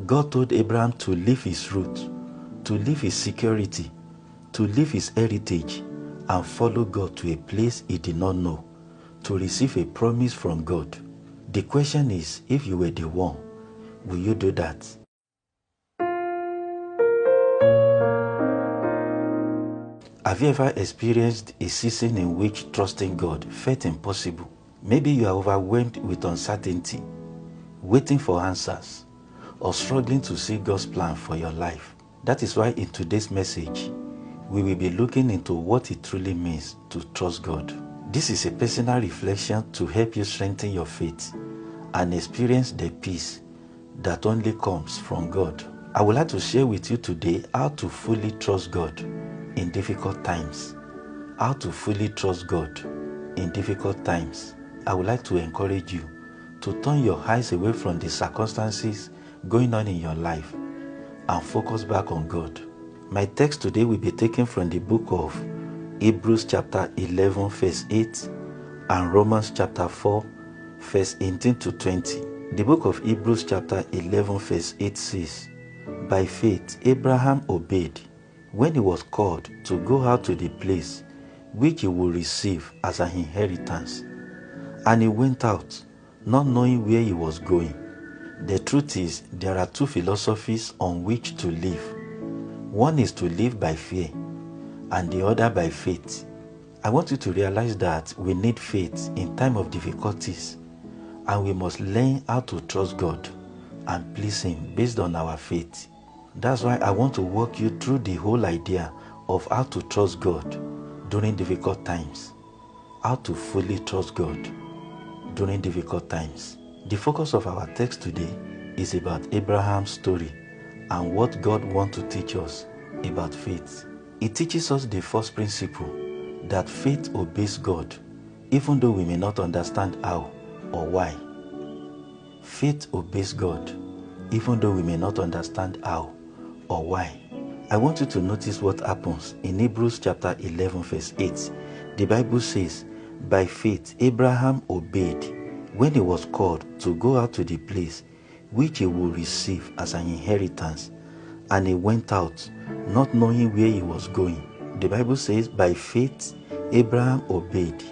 God told Abraham to leave his root, to leave his security, to leave his heritage, and follow God to a place he did not know, to receive a promise from God. The question is, if you were the one, will you do that? Have you ever experienced a season in which trusting God felt impossible? Maybe you are overwhelmed with uncertainty, waiting for answers, or struggling to see God's plan for your life. That is why in today's message, we will be looking into what it truly means to trust God. This is a personal reflection to help you strengthen your faith and experience the peace that only comes from God. I would like to share with you today how to fully trust God in difficult times. How to fully trust God in difficult times. I would like to encourage you to turn your eyes away from the circumstances going on in your life and focus back on God. My text today will be taken from the book of Hebrews chapter 11 verse 8 and Romans chapter 4 verse 18 to 20. The book of Hebrews chapter 11 verse 8 says, "By faith Abraham obeyed when he was called to go out to the place which he would receive as an inheritance. And he went out, not knowing where he was going." The truth is, there are two philosophies on which to live. One is to live by fear, and the other by faith. I want you to realize that we need faith in time of difficulties, and we must learn how to trust God and please Him based on our faith. That's why I want to walk you through the whole idea of how to trust God during difficult times. How to fully trust God during difficult times. The focus of our text today is about Abraham's story and what God wants to teach us about faith. It teaches us the first principle, that faith obeys God even though we may not understand how or why. Faith obeys God even though we may not understand how or why. I want you to notice what happens in Hebrews chapter 11 verse 8. The Bible says, "By faith Abraham obeyed when he was called to go out to the place which he would receive as an inheritance, and he went out, not knowing where he was going." The Bible says, by faith Abraham obeyed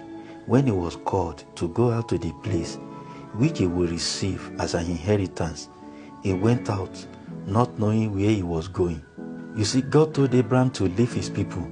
when he was called to go out to the place which he would receive as an inheritance. He went out, not knowing where he was going. You see, God told Abraham to leave his people